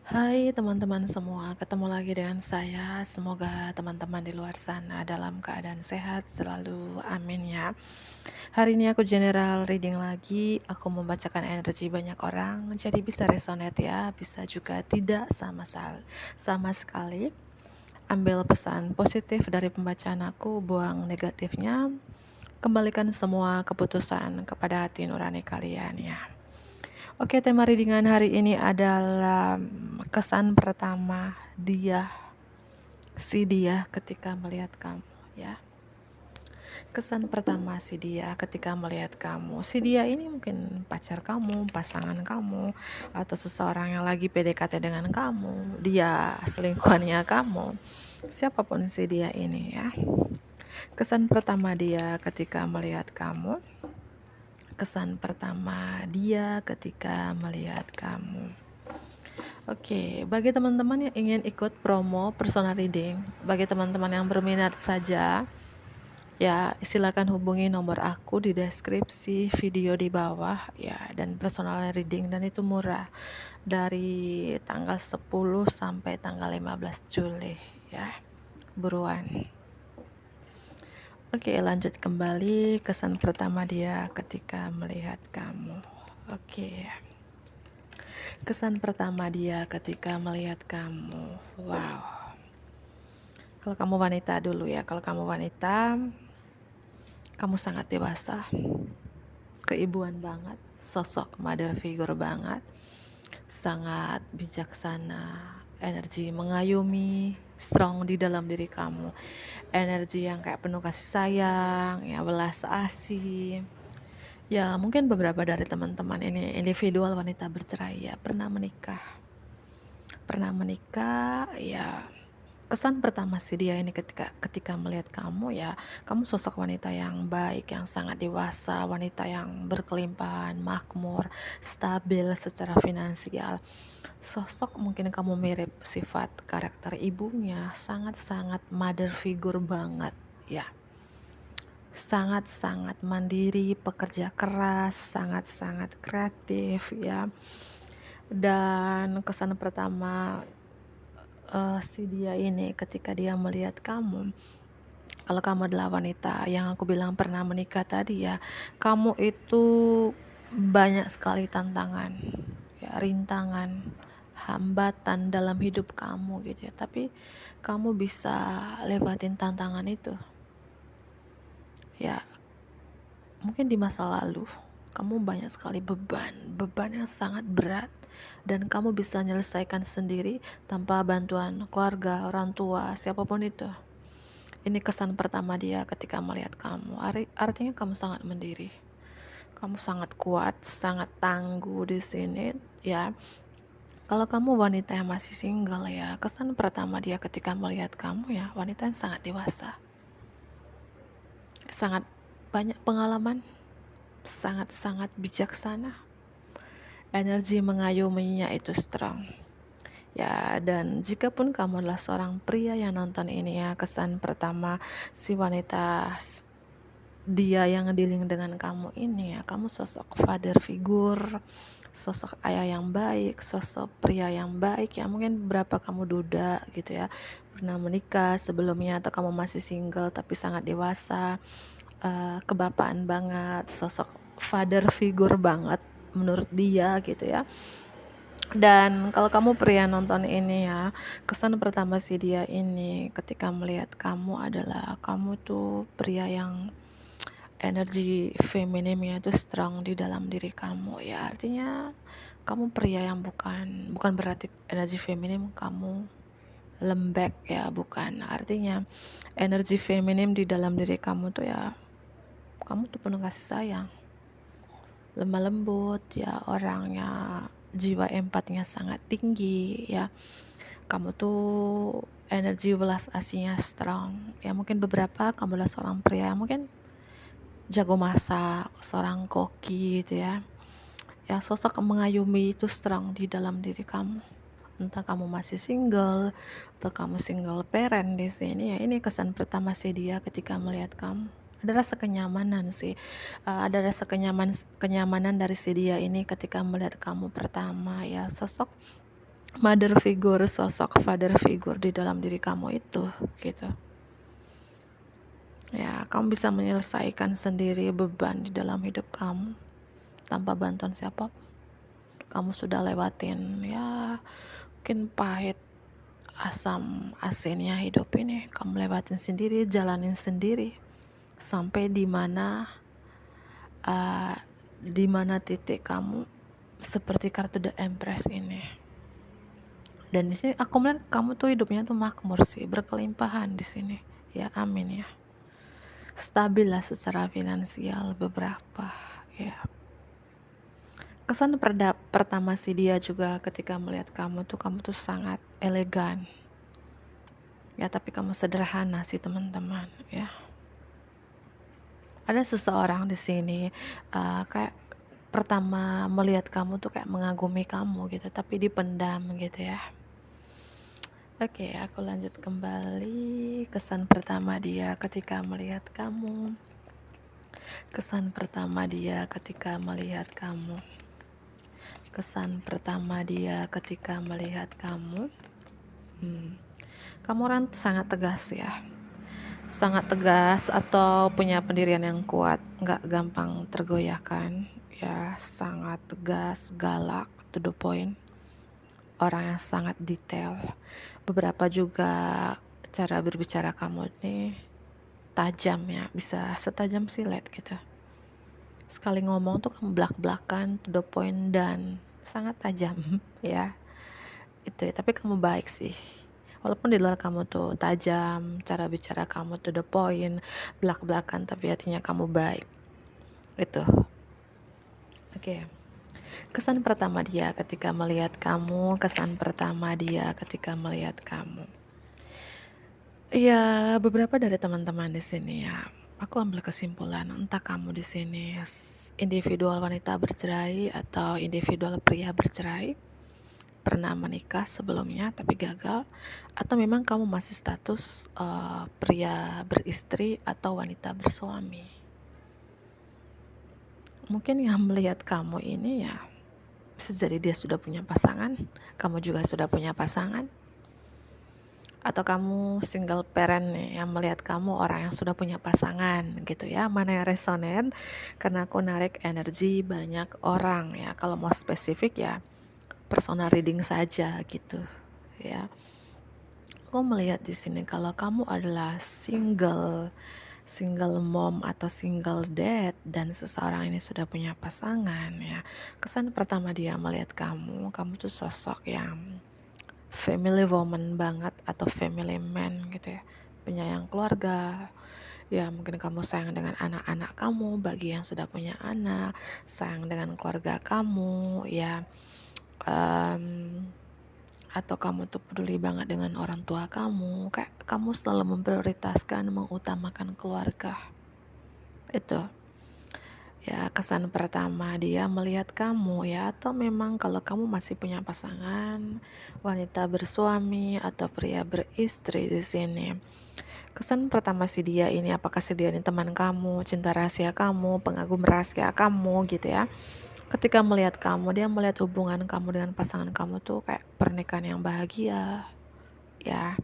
Hai teman-teman semua, ketemu lagi dengan saya. Semoga teman-teman di luar sana dalam keadaan sehat selalu, amin ya. Hari ini aku general reading lagi, aku membacakan energi banyak orang, jadi bisa resonate ya, bisa juga tidak sama sekali. Ambil pesan positif dari pembacaan aku, buang negatifnya, kembalikan semua keputusan kepada hati nurani kalian ya. Oke, tema readingan hari ini adalah kesan pertama dia ketika melihat kamu ya. Kesan pertama si dia ketika melihat kamu. Si dia ini mungkin pacar kamu, pasangan kamu, atau seseorang yang lagi PDKT dengan kamu, dia selingkuhannya kamu. Siapapun si dia ini ya. Kesan pertama dia ketika melihat kamu. Kesan pertama dia ketika melihat kamu. Oke, bagi teman-teman yang ingin ikut promo personal reading, bagi teman-teman yang berminat saja, ya silakan hubungi nomor aku di deskripsi video di bawah ya, dan personal reading dan itu murah dari tanggal 10 sampai tanggal 15 Juli ya. Buruan. Oke, lanjut kembali kesan pertama dia ketika melihat kamu. Oke. Kesan pertama dia ketika melihat kamu. Wow. Kalau kamu wanita dulu ya. Kalau kamu wanita, kamu sangat dewasa. Keibuan banget. Sosok mother figure banget. Sangat bijaksana. Energi mengayumi, strong di dalam diri kamu. Energi yang kayak penuh kasih sayang, ya belas asih. Ya mungkin beberapa dari teman-teman ini individual wanita bercerai ya pernah menikah ya. Kesan pertama sih dia ini ketika melihat kamu ya, kamu sosok wanita yang baik, yang sangat dewasa, wanita yang berkelimpahan, makmur, stabil secara finansial. Sosok mungkin kamu mirip sifat karakter ibunya, sangat-sangat mother figure banget ya. Sangat-sangat mandiri, pekerja keras, sangat-sangat kreatif ya. Dan kesan pertama si dia ini ketika dia melihat kamu, kalau kamu adalah wanita yang aku bilang pernah menikah tadi ya, kamu itu banyak sekali tantangan ya, rintangan, hambatan dalam hidup kamu gitu ya, tapi kamu bisa lewatin tantangan itu ya. Mungkin di masa lalu kamu banyak sekali beban yang sangat berat, dan kamu bisa menyelesaikan sendiri tanpa bantuan keluarga, orang tua, siapapun itu. Ini kesan pertama dia ketika melihat kamu. Artinya kamu sangat mandiri, kamu sangat kuat, sangat tangguh di sini ya. Kalau kamu wanita yang masih single ya, kesan pertama dia ketika melihat kamu ya, wanita yang sangat dewasa, sangat banyak pengalaman, sangat-sangat bijaksana. Energi mengayominya itu strong ya. Dan jika pun kamu adalah seorang pria yang nonton ini ya, kesan pertama si wanita dia yang dealing dengan kamu ini ya, kamu sosok father figure, sosok ayah yang baik, sosok pria yang baik ya. Mungkin berapa kamu duda gitu ya, pernah menikah sebelumnya atau kamu masih single tapi sangat dewasa, kebapaan banget, sosok father figure banget menurut dia gitu ya. Dan kalau kamu pria nonton ini ya, kesan pertama si dia ini ketika melihat kamu adalah kamu tuh pria yang energi femininnya itu strong di dalam diri kamu ya. Artinya kamu pria yang bukan berarti energi feminim kamu lembek ya, bukan. Artinya energi feminim di dalam diri kamu tuh ya, kamu tuh penuh kasih sayang, lemah lembut ya, orangnya jiwa empatnya sangat tinggi ya. Kamu tuh energi welas asihnya strong ya. Mungkin beberapa kamu adalah seorang pria yang mungkin jago masak, seorang koki gitu ya. Ya sosok mengayomi itu strong di dalam diri kamu. Entah kamu masih single atau kamu single parent di sini ya, ini kesan pertama sih dia ketika melihat kamu. Ada rasa kenyamanan sih, ada rasa kenyamanan dari si dia ini ketika melihat kamu pertama ya. Sosok mother figure, sosok father figure di dalam diri kamu itu gitu. Ya, kamu bisa menyelesaikan sendiri beban di dalam hidup kamu tanpa bantuan siapapun. Kamu sudah lewatin ya mungkin pahit asam asinnya hidup ini, kamu lewatin sendiri, jalanin sendiri sampai di mana titik kamu seperti kartu The Empress ini. Dan di sini aku melihat kamu tuh hidupnya tuh makmur sih, berkelimpahan di sini. Ya, amin ya. Stabil lah secara finansial beberapa ya. Kesan pertama sih dia juga ketika melihat kamu tuh sangat elegan. Ya, tapi kamu sederhana sih teman-teman ya. Ada seseorang di sini kayak pertama melihat kamu tuh kayak mengagumi kamu gitu, tapi dipendam gitu ya. Oke, aku lanjut kembali. Kesan pertama dia ketika melihat kamu. Kesan pertama dia ketika melihat kamu. Kesan pertama dia ketika melihat kamu. Kamu orang sangat tegas ya. Sangat tegas atau punya pendirian yang kuat, nggak gampang tergoyahkan. Ya, sangat tegas, galak, to the point. Orang yang sangat detail. Beberapa juga cara berbicara kamu nih tajam ya, bisa setajam silet gitu. Sekali ngomong tuh kamu belak-belakan, to the point dan sangat tajam ya. Itu ya, tapi kamu baik sih. Walaupun di luar kamu tuh tajam, cara bicara kamu to the point, belak-belakan, tapi hatinya kamu baik. Itu. Oke. Kesan pertama dia ketika melihat kamu, kesan pertama dia ketika melihat kamu. Ya, beberapa dari teman-teman di sini ya, aku ambil kesimpulan entah kamu di sini individual wanita bercerai atau individual pria bercerai, pernah menikah sebelumnya tapi gagal, atau memang kamu masih status pria beristri atau wanita bersuami. Mungkin yang melihat kamu ini ya bisa jadi dia sudah punya pasangan, kamu juga sudah punya pasangan, atau kamu single parent nih yang melihat kamu orang yang sudah punya pasangan gitu ya. Mana yang resonate, karena aku narik energi banyak orang ya. Kalau mau spesifik ya personal reading saja gitu ya. Aku melihat di sini kalau kamu adalah single mom atau single dad dan seseorang ini sudah punya pasangan ya. Kesan pertama dia melihat kamu tuh sosok yang family woman banget atau family man gitu ya, penyayang keluarga ya. Mungkin kamu sayang dengan anak-anak kamu, bagi yang sudah punya anak, sayang dengan keluarga kamu ya, atau kamu tuh peduli banget dengan orang tua kamu, kayak kamu selalu memprioritaskan, mengutamakan keluarga. Itu ya kesan pertama dia melihat kamu ya. Atau memang kalau kamu masih punya pasangan, wanita bersuami atau pria beristri di sini, kesan pertama si dia ini, apakah si dia ini teman kamu, cinta rahasia kamu, pengagum rahasia kamu gitu ya. Ketika melihat kamu, dia melihat hubungan kamu dengan pasangan kamu tuh kayak pernikahan yang bahagia ya,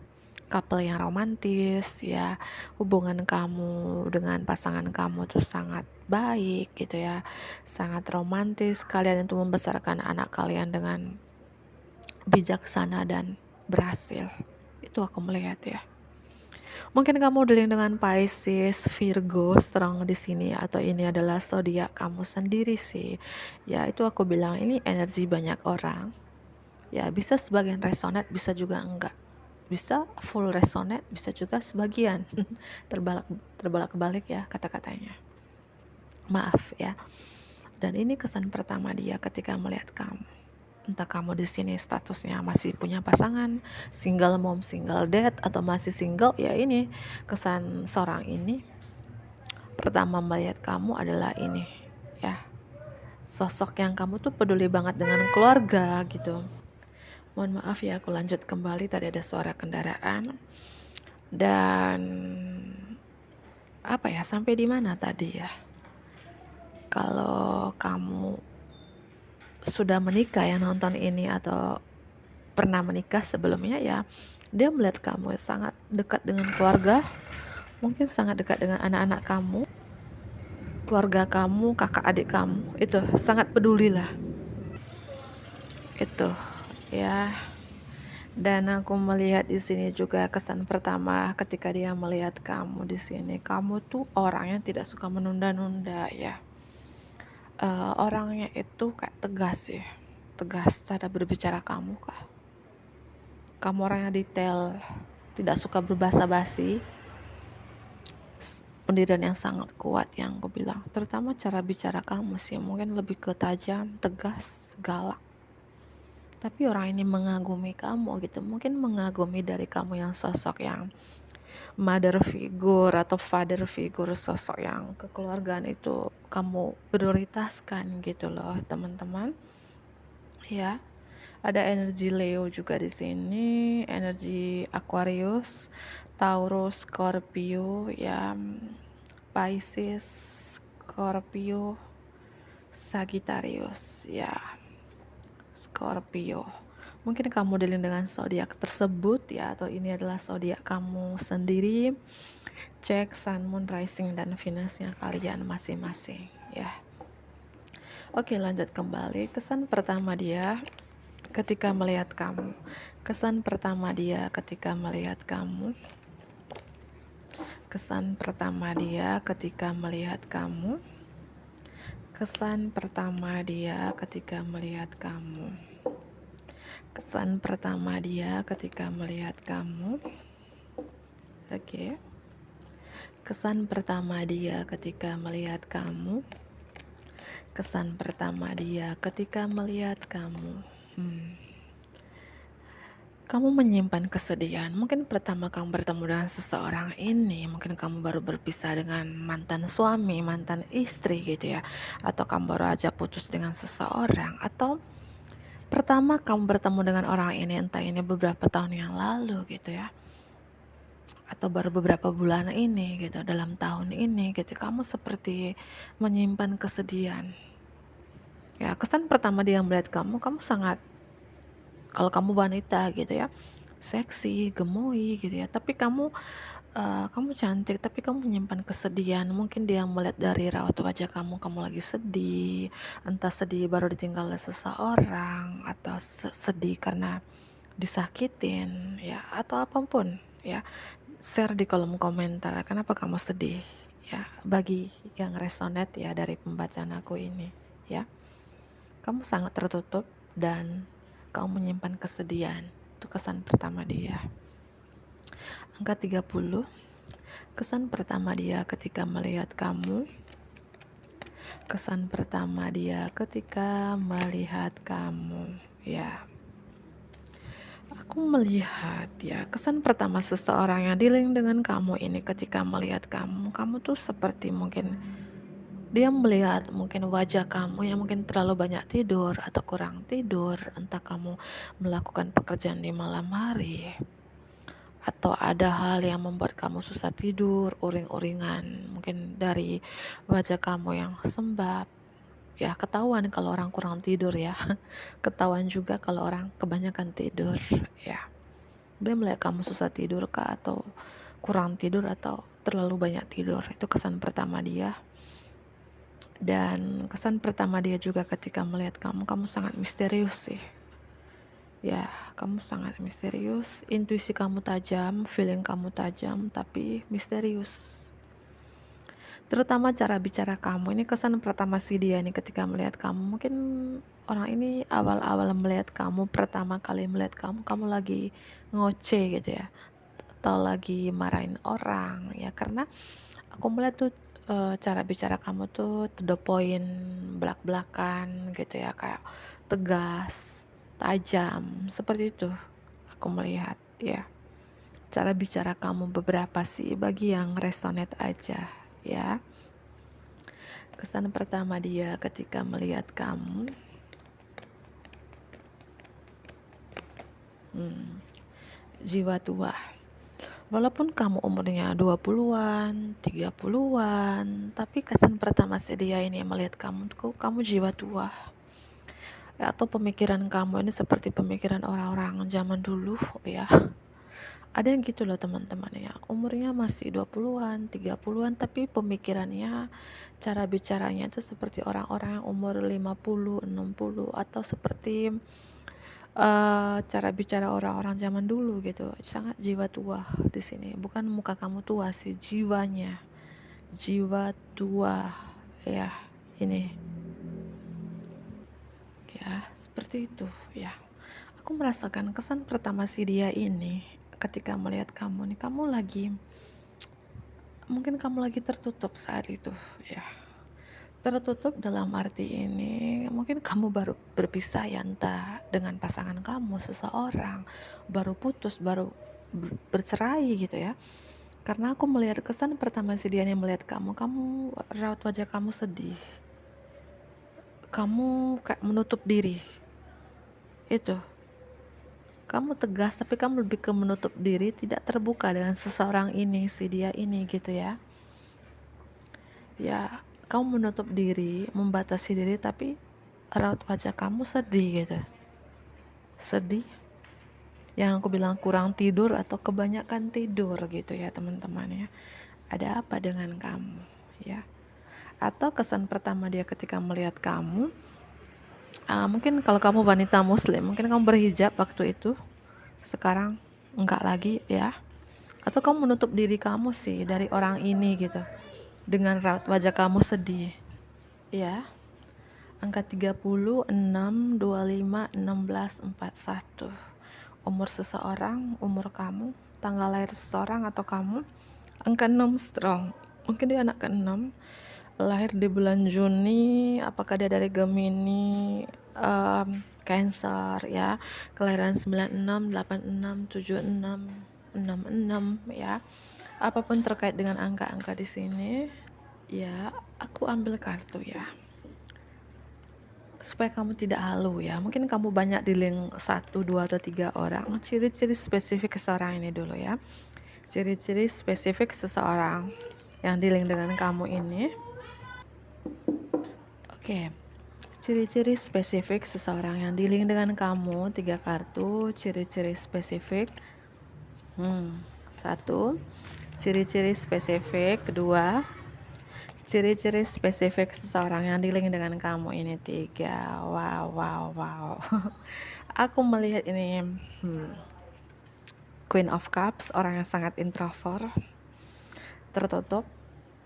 couple yang romantis ya. Hubungan kamu dengan pasangan kamu tuh sangat baik gitu ya, sangat romantis. Kalian itu membesarkan anak kalian dengan bijaksana dan berhasil. Itu aku melihat ya. Mungkin kamu dealing dengan Pisces, Virgo, strong di sini, atau ini adalah zodiak kamu sendiri sih. Ya, itu aku bilang ini energi banyak orang. Ya, bisa sebagian resonate, bisa juga enggak. Bisa full resonate, bisa juga sebagian terbalak-balik ya kata-katanya. Maaf ya. Dan ini kesan pertama dia ketika melihat kamu. Entah kamu di sini statusnya masih punya pasangan, single mom, single dad, atau masih single, ya ini kesan seorang ini pertama melihat kamu adalah ini ya, sosok yang kamu tuh peduli banget dengan keluarga gitu. Mohon maaf ya, aku lanjut kembali, tadi ada suara kendaraan. Dan apa ya, sampai di mana tadi ya? Kalau kamu sudah menikah yang nonton ini atau pernah menikah sebelumnya, ya dia melihat kamu sangat dekat dengan keluarga, mungkin sangat dekat dengan anak-anak kamu, keluarga kamu, kakak adik kamu, itu sangat pedulilah itu, ya. Dan aku melihat di sini juga kesan pertama ketika dia melihat kamu di sini, kamu tuh orang yang tidak suka menunda-nunda, ya. Orangnya itu kayak tegas ya, tegas cara berbicara kamu kah. Kamu orang yang detail, tidak suka berbasa-basi. Pendirian yang sangat kuat yang aku bilang, terutama cara bicara kamu sih, mungkin lebih ke tajam, tegas, galak. Tapi orang ini mengagumi kamu gitu, mungkin mengagumi dari kamu yang sosok yang mother figure atau father figure, sosok yang kekeluargaan itu kamu prioritaskan gitu loh teman-teman, ya. Ada energi Leo juga di sini, energi Aquarius, Taurus, Scorpio, ya, Pisces, Scorpio, Sagittarius, ya, Scorpio. Mungkin kamu dealing dengan zodiak tersebut, ya, atau ini adalah zodiak kamu sendiri. Cek Sun, Moon, Rising, dan Venusnya kalian masing-masing, ya. Oke, lanjut kembali. Kesan pertama dia ketika melihat kamu. Kesan pertama dia ketika melihat kamu. Kesan pertama dia ketika melihat kamu. Kesan pertama dia ketika melihat kamu. Kesan pertama dia ketika melihat kamu. Oke. Kesan pertama dia ketika melihat kamu. Kesan pertama dia ketika melihat kamu. Kamu menyimpan kesedihan. Mungkin pertama kamu bertemu dengan seseorang ini, mungkin kamu baru berpisah dengan mantan suami, mantan istri gitu ya, atau kamu baru aja putus dengan seseorang, atau pertama kamu bertemu dengan orang ini, entah ini beberapa tahun yang lalu gitu ya, atau baru beberapa bulan ini gitu, dalam tahun ini gitu, kamu seperti menyimpan kesedihan. Ya, kesan pertama dia melihat kamu sangat, kalau kamu wanita gitu ya, seksi, gemoy gitu ya, tapi kamu cantik, tapi kamu menyimpan kesedihan. Mungkin dia melihat dari raut wajah kamu lagi sedih, entah sedih baru ditinggal oleh seseorang, atau sedih karena disakitin ya, atau apapun ya. Share di kolom komentar kenapa kamu sedih ya, bagi yang resonate ya dari pembacaan aku ini ya. Kamu sangat tertutup dan kamu menyimpan kesedihan. Itu kesan pertama dia. Angka 30. Kesan pertama dia ketika melihat kamu. Kesan pertama dia ketika melihat kamu, ya. Aku melihat ya, kesan pertama seseorang yang dealing dengan kamu ini ketika melihat kamu tuh seperti mungkin dia melihat mungkin wajah kamu yang mungkin terlalu banyak tidur atau kurang tidur, entah kamu melakukan pekerjaan di malam hari, atau ada hal yang membuat kamu susah tidur, uring-uringan, mungkin dari wajah kamu yang sembab. Ya, ketahuan kalau orang kurang tidur ya. Ketahuan juga kalau orang kebanyakan tidur ya. Dia melihat kamu susah tidur kah, atau kurang tidur, atau terlalu banyak tidur. Itu kesan pertama dia. Dan kesan pertama dia juga ketika melihat kamu sangat misterius sih. Ya, kamu sangat misterius, intuisi kamu tajam, feeling kamu tajam, tapi misterius. Terutama cara bicara kamu, ini kesan pertama sih dia nih ketika melihat kamu. Mungkin orang ini awal-awal melihat kamu, pertama kali melihat kamu lagi ngoceh gitu ya, atau lagi marahin orang ya, karena aku melihat tuh cara bicara kamu tuh to the point, belak-belakan gitu ya, kayak tegas, tajam, seperti itu aku melihat ya. Cara bicara kamu beberapa sih, bagi yang resonate aja ya. Kesan pertama dia ketika melihat kamu. Jiwa tua. Walaupun kamu umurnya 20-an, 30-an, tapi kesan pertama sih dia ini melihat kamu jiwa tua. ya, atau pemikiran kamu ini seperti pemikiran orang-orang zaman dulu ya. Ada yang gitu loh teman-teman ya, umurnya masih 20-an, 30-an, tapi pemikirannya, cara bicaranya itu seperti orang-orang yang umur 50, 60, atau seperti cara bicara orang-orang zaman dulu gitu. Sangat jiwa tua di sini. Bukan muka kamu tua sih, jiwanya. Jiwa tua ya, ini. Ya, seperti itu ya. Aku merasakan kesan pertama si dia ini ketika melihat kamu nih, mungkin kamu lagi tertutup saat itu ya. Tertutup dalam arti ini, mungkin kamu baru berpisah ya, entah dengan pasangan kamu, seseorang, baru putus, baru bercerai gitu ya. Karena aku melihat kesan pertama si dia yang melihat kamu raut wajah kamu sedih. Kamu kayak menutup diri. Itu. Kamu tegas, tapi kamu lebih ke menutup diri, tidak terbuka dengan seseorang ini, si dia ini gitu ya. Ya, kamu menutup diri, membatasi diri, tapi raut wajah kamu sedih gitu. Sedih. Yang aku bilang kurang tidur atau kebanyakan tidur gitu ya teman-teman ya. Ada apa dengan kamu ya? Atau kesan pertama dia ketika melihat kamu, mungkin kalau kamu wanita muslim, mungkin kamu berhijab waktu itu, sekarang enggak lagi ya. Atau kamu menutup diri kamu sih dari orang ini gitu, dengan raut wajah kamu sedih ya. Angka 30, 6, 25, 16, 41. Umur seseorang, umur kamu, tanggal lahir seseorang atau kamu. Angka 6 strong. Mungkin dia anak ke-6, lahir di bulan Juni. Apakah dia dari Gemini, Cancer ya. Kelahiran 96, 86, 76, 66 ya. Apapun terkait dengan angka-angka di sini ya, aku ambil kartu ya, supaya kamu tidak halu ya. Mungkin kamu banyak di link 1, 2, atau 3 orang. Ciri-ciri spesifik seseorang ini dulu ya. Ciri-ciri spesifik seseorang yang di link dengan kamu ini. Oke. Ciri-ciri spesifik seseorang yang di link dengan kamu, 3 kartu. Ciri-ciri spesifik. 1. Ciri-ciri spesifik. 2. Ciri-ciri spesifik seseorang yang di link dengan kamu ini, 3. Wow. Aku melihat ini Queen of Cups, orang yang sangat introvert, tertutup,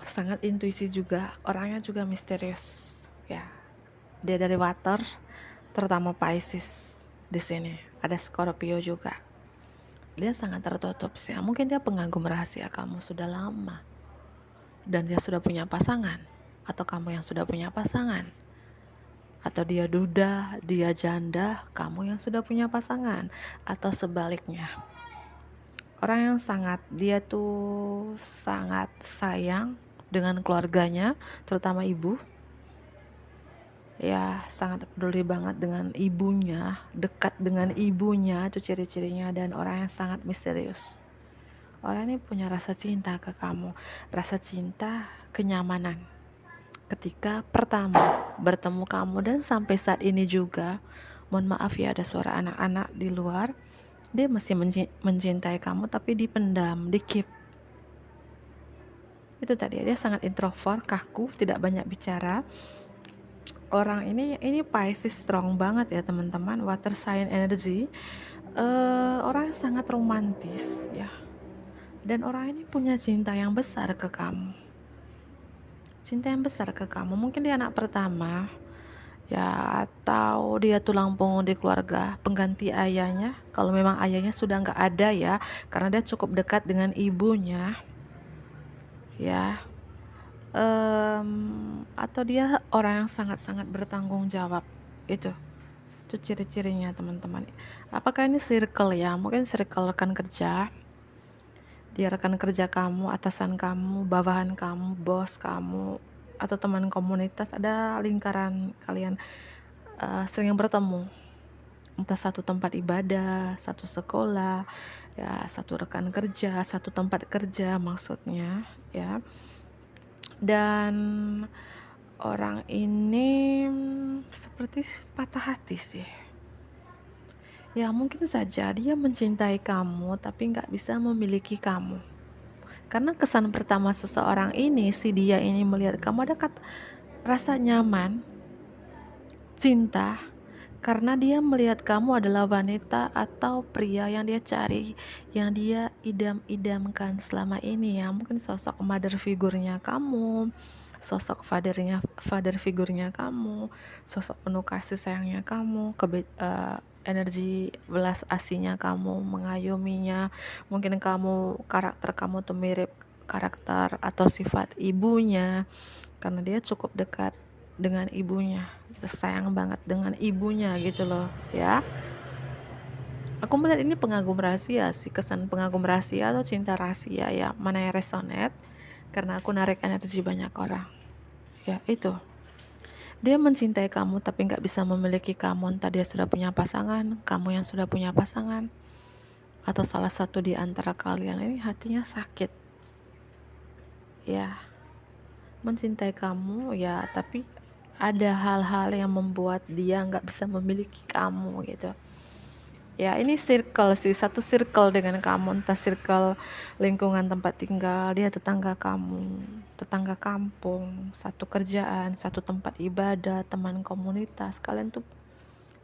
sangat intuisi juga, orangnya juga misterius ya. Dia dari water, terutama Pisces. Di sini ada Scorpio juga. Dia sangat tertutup sih. Mungkin dia pengagum rahasia kamu sudah lama. Dan dia sudah punya pasangan, atau kamu yang sudah punya pasangan, atau dia duda, dia janda, kamu yang sudah punya pasangan, atau sebaliknya. Orang yang dia tuh sangat sayang dengan keluarganya, terutama ibu ya, sangat peduli banget dengan ibunya, dekat dengan ibunya, itu ciri-cirinya. Dan orang yang sangat misterius. Orang ini punya rasa cinta ke kamu, rasa cinta, kenyamanan ketika pertama bertemu kamu. Dan sampai saat ini juga, mohon maaf ya ada suara anak-anak di luar, dia masih mencintai kamu, tapi dipendam, di-keep. Itu tadi, dia sangat introvert, kaku, tidak banyak bicara. Orang ini Pisces strong banget ya teman-teman, water sign energy. Orang yang sangat romantis ya. Dan orang ini punya cinta yang besar ke kamu. Cinta yang besar ke kamu. Mungkin dia anak pertama ya, atau dia tulang punggung di keluarga, pengganti ayahnya. Kalau memang ayahnya sudah nggak ada ya, karena dia cukup dekat dengan ibunya ya. Atau dia orang yang sangat-sangat bertanggung jawab. Itu ciri-cirinya teman-teman. Apakah ini circle ya? Mungkin circle rekan kerja. Dia rekan kerja kamu, atasan kamu, bawahan kamu, bos kamu, atau teman komunitas. Ada lingkaran kalian sering bertemu, entah satu tempat ibadah, satu sekolah ya, satu rekan kerja, satu tempat kerja maksudnya ya. Dan orang ini seperti patah hati sih. Ya mungkin saja dia mencintai kamu tapi nggak bisa memiliki kamu. Karena kesan pertama seseorang ini, si dia ini melihat kamu ada rasa nyaman, cinta, karena dia melihat kamu adalah wanita atau pria yang dia cari, yang dia idam-idamkan selama ini ya. Mungkin sosok mother figurnya kamu, sosok father figurnya kamu, sosok penuh kasih sayangnya kamu, energi belas asihnya kamu, mengayominya. Mungkin karakter kamu tuh mirip karakter atau sifat ibunya, karena dia cukup dekat dengan ibunya, sayang banget dengan ibunya gitu loh ya. Aku melihat ini pengagum rahasia sih, kesan pengagum rahasia atau cinta rahasia ya, mana yang resonate, karena aku narik energi banyak orang ya. Itu dia mencintai kamu tapi nggak bisa memiliki kamu, entah dia sudah punya pasangan, kamu yang sudah punya pasangan, atau salah satu di antara kalian ini hatinya sakit ya, mencintai kamu ya, tapi ada hal-hal yang membuat dia nggak bisa memiliki kamu gitu ya. Ini circle sih, satu circle dengan kamu, entah circle lingkungan tempat tinggal dia, tetangga kamu, tetangga kampung, satu kerjaan, satu tempat ibadah, teman komunitas kalian tuh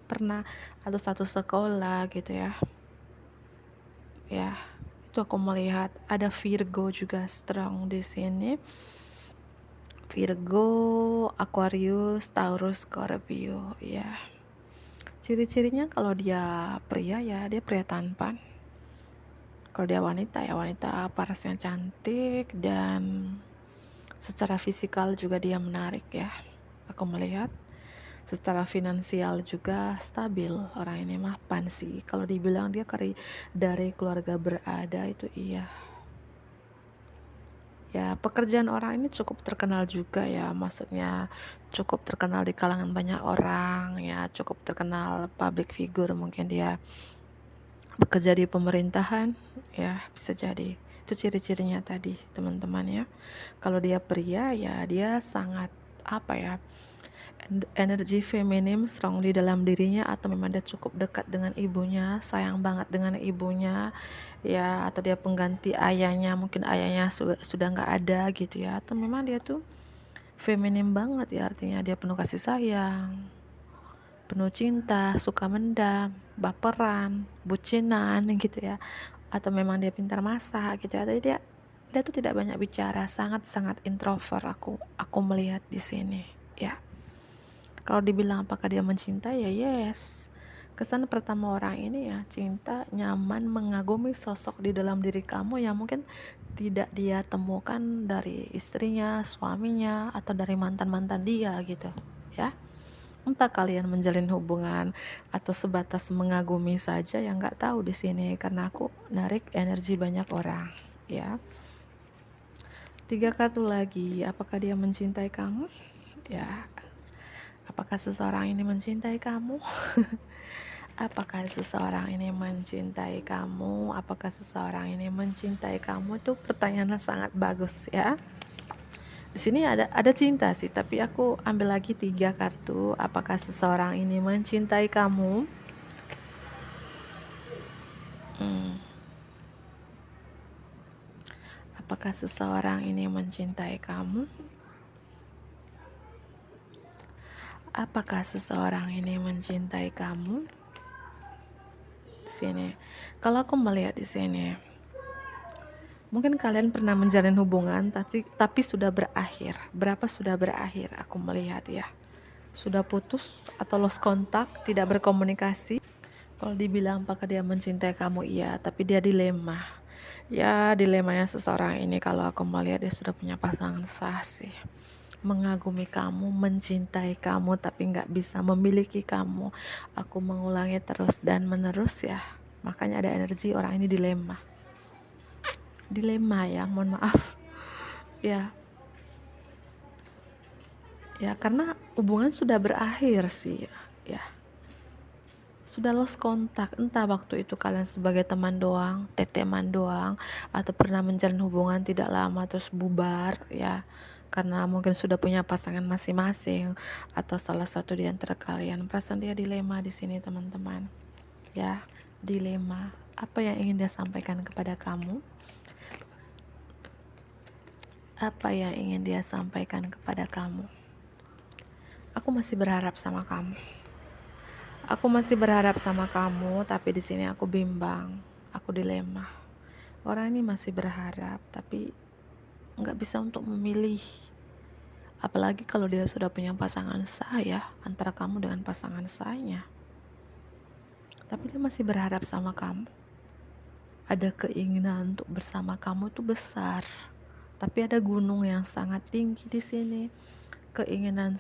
pernah, atau satu sekolah gitu ya. Ya itu aku melihat ada Virgo juga strong di sini. Virgo, Aquarius, Taurus, Scorpio ya. Ciri-cirinya kalau dia pria ya dia pria tampan. Kalau dia wanita ya wanita parasnya cantik, dan secara fisikal juga dia menarik ya. Aku melihat secara finansial juga stabil. Orang ini mapan sih. Kalau dibilang dia dari keluarga berada itu iya. Ya pekerjaan orang ini cukup terkenal juga ya, maksudnya cukup terkenal di kalangan banyak orang ya, cukup terkenal public figure. Mungkin dia bekerja di pemerintahan ya, bisa jadi. Itu ciri-cirinya tadi teman-teman ya. Kalau dia pria ya dia sangat apa ya, energi feminim strong di dalam dirinya, atau memang dia cukup dekat dengan ibunya, sayang banget dengan ibunya ya, atau dia pengganti ayahnya, mungkin ayahnya sudah nggak ada gitu ya, atau memang dia tuh feminim banget ya, artinya dia penuh kasih sayang, penuh cinta, suka mendam, baperan, bucinan gitu ya, atau memang dia pintar masak gitu ya. Jadi dia tuh tidak banyak bicara, sangat-sangat introvert. Aku melihat di sini ya. Kalau dibilang apakah dia mencintai ya yes. Kesan pertama orang ini ya cinta, nyaman, mengagumi sosok di dalam diri kamu yang mungkin tidak dia temukan dari istrinya, suaminya, atau dari mantan-mantan dia gitu ya. Entah kalian menjalin hubungan atau sebatas mengagumi saja, yang nggak tahu di sini, karena aku narik energi banyak orang ya. 3 kartu lagi, apakah dia mencintai kamu ya. Apakah seseorang ini mencintai kamu? Apakah seseorang ini mencintai kamu? Apakah seseorang ini mencintai kamu? Itu pertanyaan sangat bagus ya. Di sini ada cinta sih, tapi aku ambil lagi 3 kartu. Apakah seseorang ini mencintai kamu? Apakah seseorang ini mencintai kamu? Apakah seseorang ini mencintai kamu? Di sini, kalau aku melihat di sini, mungkin kalian pernah menjalin hubungan tapi sudah berakhir. Berapa sudah berakhir? Aku melihat ya, sudah putus atau lost kontak, tidak berkomunikasi. Kalau dibilang apakah dia mencintai kamu, iya, tapi dia dilema. Ya dilemanya seseorang ini, kalau aku melihat dia sudah punya pasangan sah sih, mengagumi kamu, mencintai kamu, tapi nggak bisa memiliki kamu. Aku mengulangi terus dan menerus ya, makanya ada energi orang ini dilema ya, mohon maaf ya karena hubungan sudah berakhir sih ya, sudah lost kontak. Entah waktu itu kalian sebagai teman doang, teman doang, atau pernah menjalin hubungan tidak lama terus bubar ya, karena mungkin sudah punya pasangan masing-masing, atau salah satu di antara kalian. Perasaan dia dilema di sini, teman-teman. Ya, dilema. Apa yang ingin dia sampaikan kepada kamu? Apa yang ingin dia sampaikan kepada kamu? Aku masih berharap sama kamu. Aku masih berharap sama kamu, tapi di sini aku bimbang. Aku dilema. Orang ini masih berharap, tapi nggak bisa untuk memilih. Apalagi kalau dia sudah punya pasangan saya, antara kamu dengan pasangan saya. Tapi dia masih berharap sama kamu. Ada keinginan untuk bersama kamu tuh besar. Tapi ada gunung yang sangat tinggi di sini. Keinginan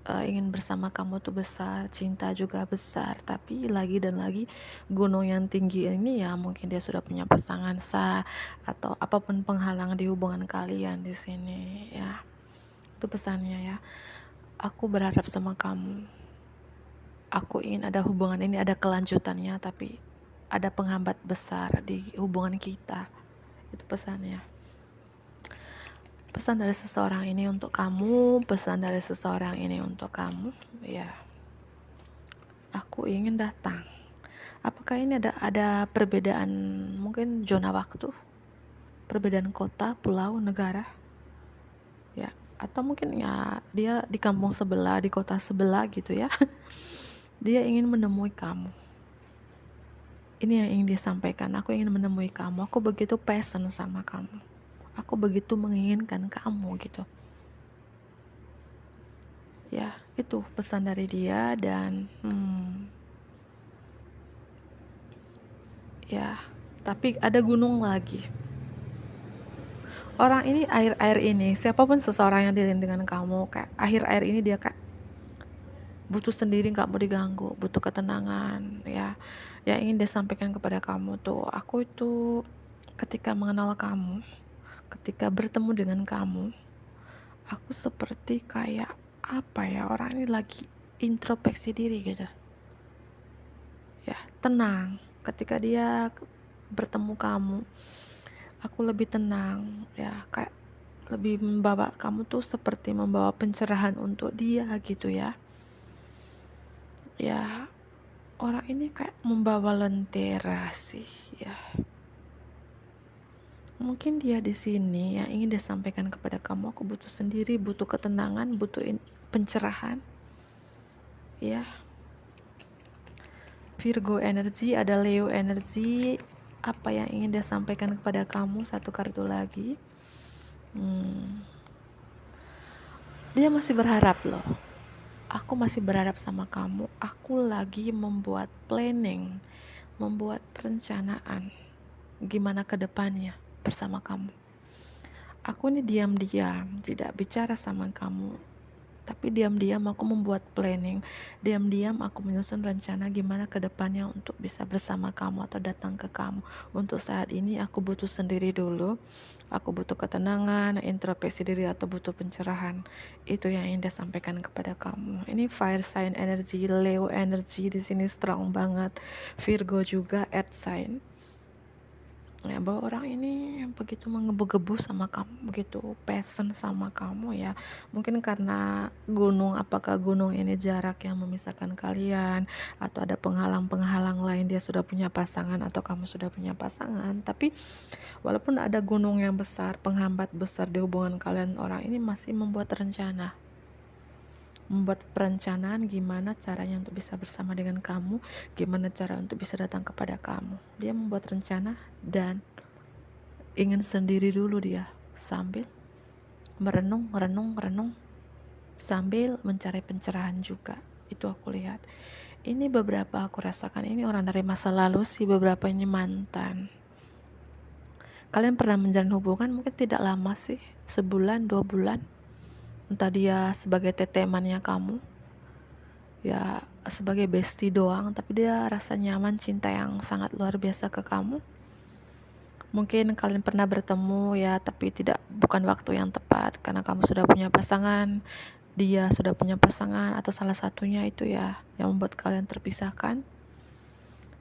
ingin bersama kamu tuh besar, cinta juga besar. Tapi lagi dan lagi gunung yang tinggi ini ya mungkin dia sudah punya pasangan sah, atau apapun penghalang di hubungan kalian di sini ya. Itu pesannya ya. Aku berharap sama kamu. Aku ingin ada hubungan ini ada kelanjutannya, tapi ada penghambat besar di hubungan kita. Itu pesannya. Pesan dari seseorang ini untuk kamu, pesan dari seseorang ini untuk kamu. Ya. Aku ingin datang. Apakah ini ada perbedaan mungkin zona waktu? Perbedaan kota, pulau, negara? Ya, atau mungkin ya dia di kampung sebelah, di kota sebelah gitu ya. Dia ingin menemui kamu. Ini yang ingin dia sampaikan. Aku ingin menemui kamu. Aku begitu passion sama kamu. Aku begitu menginginkan kamu gitu. Ya, itu pesan dari dia. Dan ya, tapi ada gunung lagi. Orang ini air ini, siapapun seseorang yang dilihat dengan kamu, kayak akhir-akhir ini dia kayak butuh sendiri, gak mau diganggu, butuh ketenangan ya. Yang ingin dia sampaikan kepada kamu tuh, aku itu ketika mengenal kamu, ketika bertemu dengan kamu, aku seperti kayak apa ya, orang ini lagi introspeksi diri gitu ya, tenang. Ketika dia bertemu kamu, aku lebih tenang ya, kayak lebih membawa kamu tuh seperti membawa pencerahan untuk dia gitu ya. Ya, orang ini kayak membawa lentera sih ya. Mungkin dia di sini yang ingin dia sampaikan kepada kamu, aku butuh sendiri, butuh ketenangan, butuh pencerahan. Ya. Virgo energi, ada Leo energi. Apa yang ingin dia sampaikan kepada kamu? Satu kartu lagi. Dia masih berharap loh. Aku masih berharap sama kamu. Aku lagi membuat planning, membuat perencanaan gimana ke depannya bersama kamu. Aku ini diam-diam tidak bicara sama kamu, tapi diam-diam aku membuat planning, diam-diam aku menyusun rencana gimana ke depannya untuk bisa bersama kamu atau datang ke kamu. Untuk saat ini aku butuh sendiri dulu, aku butuh ketenangan, introspeksi diri, atau butuh pencerahan. Itu yang ingin dia sampaikan kepada kamu. Ini fire sign energy, Leo energy di sini strong banget, Virgo juga earth sign. Ya, bahwa orang ini begitu menggebu-gebu sama kamu, begitu passion sama kamu ya. Mungkin karena gunung, apakah gunung ini jarak yang memisahkan kalian, atau ada penghalang-penghalang lain, dia sudah punya pasangan atau kamu sudah punya pasangan. Tapi walaupun ada gunung yang besar, penghambat besar di hubungan kalian, orang ini masih membuat rencana, membuat perencanaan gimana caranya untuk bisa bersama dengan kamu, gimana cara untuk bisa datang kepada kamu. Dia membuat rencana dan ingin sendiri dulu dia, sambil merenung sambil mencari pencerahan juga. Itu aku lihat. Ini beberapa aku rasakan, ini orang dari masa lalu sih, beberapa ini mantan. Kalian pernah menjalin hubungan mungkin tidak lama sih, sebulan, 2 bulan. Entah dia sebagai tetemannya kamu, ya sebagai bestie doang, tapi dia rasa nyaman, cinta yang sangat luar biasa ke kamu. Mungkin kalian pernah bertemu ya, tapi bukan waktu yang tepat karena kamu sudah punya pasangan, dia sudah punya pasangan, atau salah satunya itu ya yang membuat kalian terpisahkan.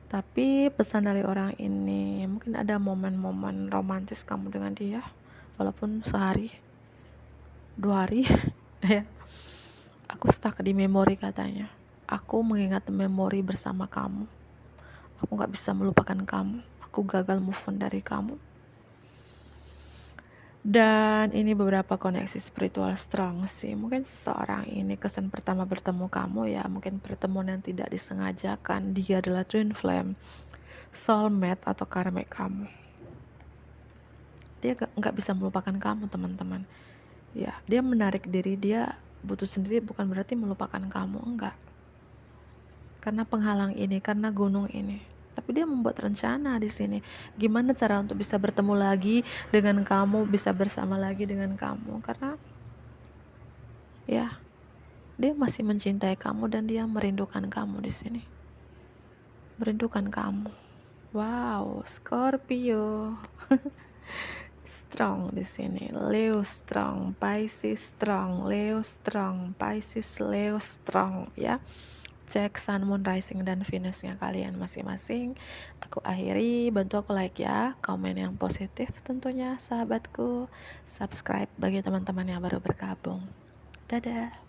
Tapi pesan dari orang ini, mungkin ada momen-momen romantis kamu dengan dia, walaupun sehari. 2 hari ya. Aku stuck di memori katanya. Aku mengingat memori bersama kamu. Aku gak bisa melupakan kamu. Aku gagal move on dari kamu. Dan ini beberapa koneksi spiritual strong sih. Mungkin seseorang ini kesan pertama bertemu kamu ya, mungkin pertemuan yang tidak disengajakan. Dia adalah twin flame, soulmate atau karmic kamu. Dia gak bisa melupakan kamu, teman-teman. Ya, dia menarik diri, dia butuh sendiri, bukan berarti melupakan kamu, enggak. Karena penghalang ini, karena gunung ini. Tapi dia membuat rencana di sini. Gimana cara untuk bisa bertemu lagi dengan kamu, bisa bersama lagi dengan kamu. Karena ya, dia masih mencintai kamu dan dia merindukan kamu di sini. Merindukan kamu. Wow, Scorpio. Strong di sini. Leo strong, Pisces strong, Leo strong, Pisces, Leo strong ya. Cek Sun, Moon, Rising, dan Venusnya kalian masing-masing. Aku akhiri, bantu aku like ya, komen yang positif tentunya sahabatku. Subscribe bagi teman-teman yang baru bergabung. Dadah.